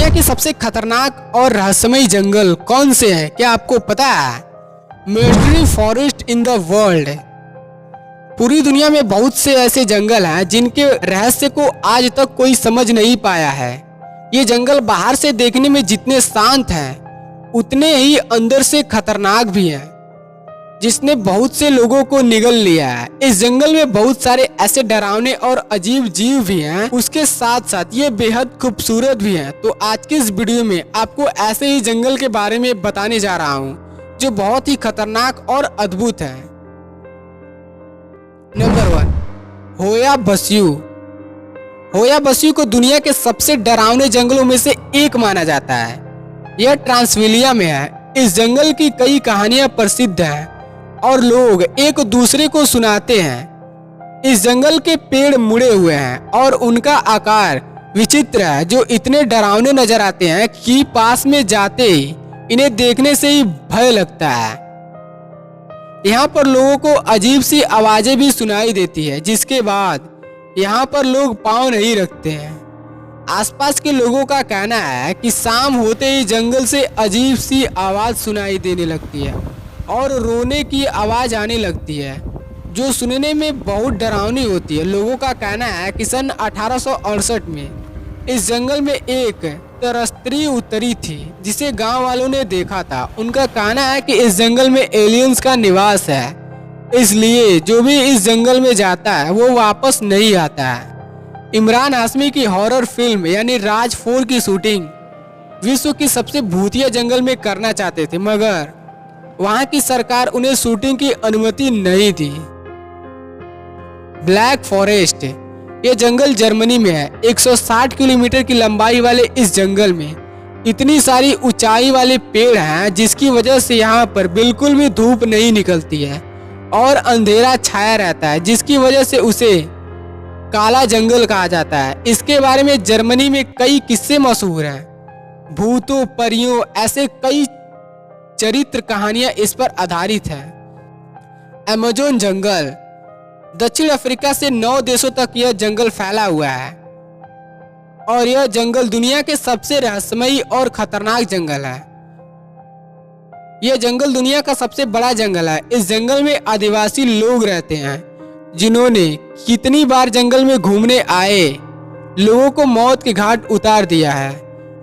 दुनिया के सबसे खतरनाक और रहस्यमयी जंगल कौन से हैं, क्या आपको पता है? Mystery forest in the world. पूरी दुनिया में बहुत से ऐसे जंगल हैं जिनके रहस्य को आज तक कोई समझ नहीं पाया है। ये जंगल बाहर से देखने में जितने शांत हैं उतने ही अंदर से खतरनाक भी हैं, जिसने बहुत से लोगों को निगल लिया है। इस जंगल में बहुत सारे ऐसे डरावने और अजीब जीव भी हैं, उसके साथ साथ ये बेहद खूबसूरत भी हैं। तो आज की इस वीडियो में आपको ऐसे ही जंगल के बारे में बताने जा रहा हूँ जो बहुत ही खतरनाक और अद्भुत है। नंबर 1, होया बस्यू। होया बस्यू को दुनिया के सबसे डरावने जंगलों में से एक माना जाता है। यह ट्रांसविलिया में है। इस जंगल की कई कहानियां प्रसिद्ध हैं और लोग एक दूसरे को सुनाते हैं। इस जंगल के पेड़ मुड़े हुए हैं और उनका आकार विचित्र है, जो इतने डरावने नजर आते हैं कि पास में जाते ही इन्हें देखने से ही भय लगता है। यहाँ पर लोगों को अजीब सी आवाजें भी सुनाई देती है, जिसके बाद यहाँ पर लोग पांव नहीं रखते हैं। आसपास के लोगों का कहना है कि शाम होते ही जंगल से अजीब सी आवाज सुनाई देने लगती है और रोने की आवाज आने लगती है, जो सुनने में बहुत डरावनी होती है। लोगों का कहना है कि सन 1868 में इस जंगल में एक तरस्त्री उतरी थी, जिसे गांव वालों ने देखा था। उनका कहना है कि इस जंगल में एलियंस का निवास है, इसलिए जो भी इस जंगल में जाता है वो वापस नहीं आता है। इमरान हाशमी की हॉरर फिल्म यानी राज 4 की शूटिंग विश्व की सबसे भूतिया जंगल में करना चाहते थे, मगर वहां की सरकार उन्हें शूटिंग की अनुमति नहीं दी। ब्लैक फॉरेस्ट, ये जंगल जर्मनी में है। 160 किलोमीटर की लंबाई वाले इस जंगल में इतनी सारी ऊंचाई वाले पेड़ हैं, जिसकी वजह से यहाँ पर बिल्कुल भी धूप नहीं निकलती है और अंधेरा छाया रहता है, जिसकी वजह से उसे काला जंगल कहा जाता है। इसके बारे में जर्मनी में कई किस्से मशहूर हैं। भूतों, परियों, ऐसे कई चरित्र कहानियां इस पर आधारित है। अमेज़न जंगल, दक्षिण अफ्रीका से 9 देशों तक यह जंगल फैला हुआ है और यह जंगल दुनिया के सबसे रहस्यमयी और खतरनाक जंगल है। यह जंगल दुनिया का सबसे बड़ा जंगल है। इस जंगल में आदिवासी लोग रहते हैं, जिन्होंने कितनी बार जंगल में घूमने आए लोगों को मौत के घाट उतार दिया है।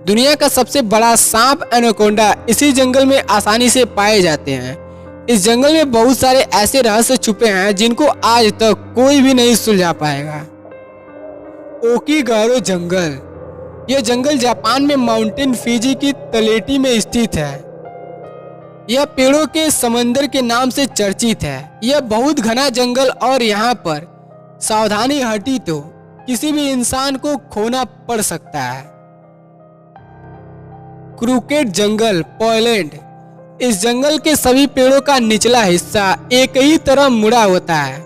दुनिया का सबसे बड़ा सांप एनाकोंडा इसी जंगल में आसानी से पाए जाते हैं। इस जंगल में बहुत सारे ऐसे रहस्य छुपे हैं जिनको आज तक कोई भी नहीं सुलझा पाएगा। ओकीगारो जंगल, यह जंगल जापान में माउंटेन फिजी की तलेटी में स्थित है। यह पेड़ों के समंदर के नाम से चर्चित है। यह बहुत घना जंगल और यहाँ पर सावधानी हटी तो किसी भी इंसान को खोना पड़ सकता है। क्रूकेट जंगल, पोलैंड, इस जंगल के सभी पेड़ों का निचला हिस्सा एक ही तरह मुड़ा होता है।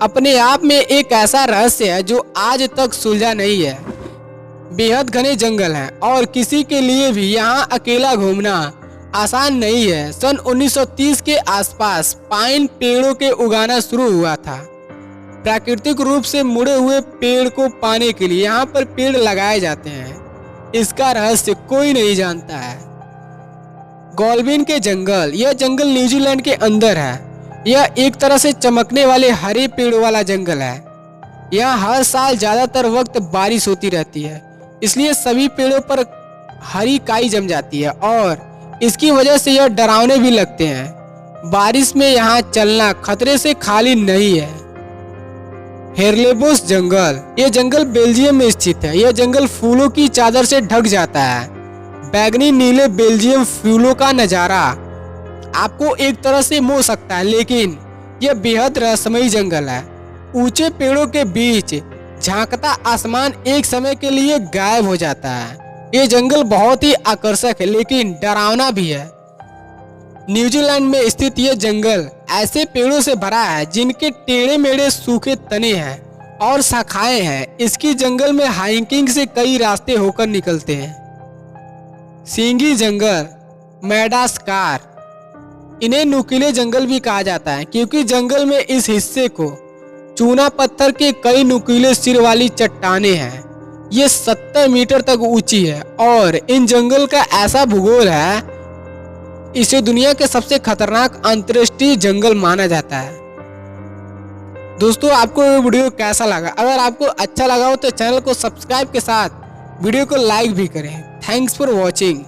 अपने आप में एक ऐसा रहस्य है जो आज तक सुलझा नहीं है। बेहद घने जंगल हैं और किसी के लिए भी यहाँ अकेला घूमना आसान नहीं है। सन 1930 के आसपास पाइन पेड़ों के उगाना शुरू हुआ था। प्राकृतिक रूप से मुड़े हुए पेड़ को पाने के लिए यहाँ पर पेड़ लगाए जाते हैं। इसका रहस्य कोई नहीं जानता है। गोल्बिन के जंगल, यह जंगल न्यूजीलैंड के अंदर है। यह एक तरह से चमकने वाले हरे पेड़ों वाला जंगल है। यहाँ हर साल ज्यादातर वक्त बारिश होती रहती है, इसलिए सभी पेड़ों पर हरी काई जम जाती है और इसकी वजह से यह डरावने भी लगते हैं। बारिश में यहाँ चलना खतरे से खाली नहीं है। हेरलेबोस जंगल, यह जंगल बेल्जियम में स्थित है। यह जंगल फूलों की चादर से ढक जाता है। बैगनी नीले बेल्जियम फूलों का नजारा आपको एक तरह से मोह सकता है, लेकिन यह बेहद रहस्यमयी जंगल है। ऊंचे पेड़ों के बीच झांकता आसमान एक समय के लिए गायब हो जाता है। ये जंगल बहुत ही आकर्षक है, लेकिन डरावना भी है। न्यूजीलैंड में स्थित यह जंगल ऐसे पेड़ों से भरा है जिनके टेढ़े मेढ़े सूखे तने हैं और शाखाएं हैं। इसकी जंगल में हाइकिंग से कई रास्ते होकर निकलते हैं। सींगी जंगल, मैडागास्कार, इन्हें नुकीले जंगल भी कहा जाता है क्योंकि जंगल में इस हिस्से को चूना पत्थर के कई नुकीले सिर वाली चट्टानें हैं ये 70 मीटर तक ऊंची है और इन जंगल का ऐसा भूगोल है, इसे दुनिया के सबसे खतरनाक अंतर्राष्ट्रीय जंगल माना जाता है। दोस्तों, आपको ये वीडियो कैसा लगा? अगर आपको अच्छा लगा हो तो चैनल को सब्सक्राइब के साथ वीडियो को लाइक भी करें। Thanks for watching.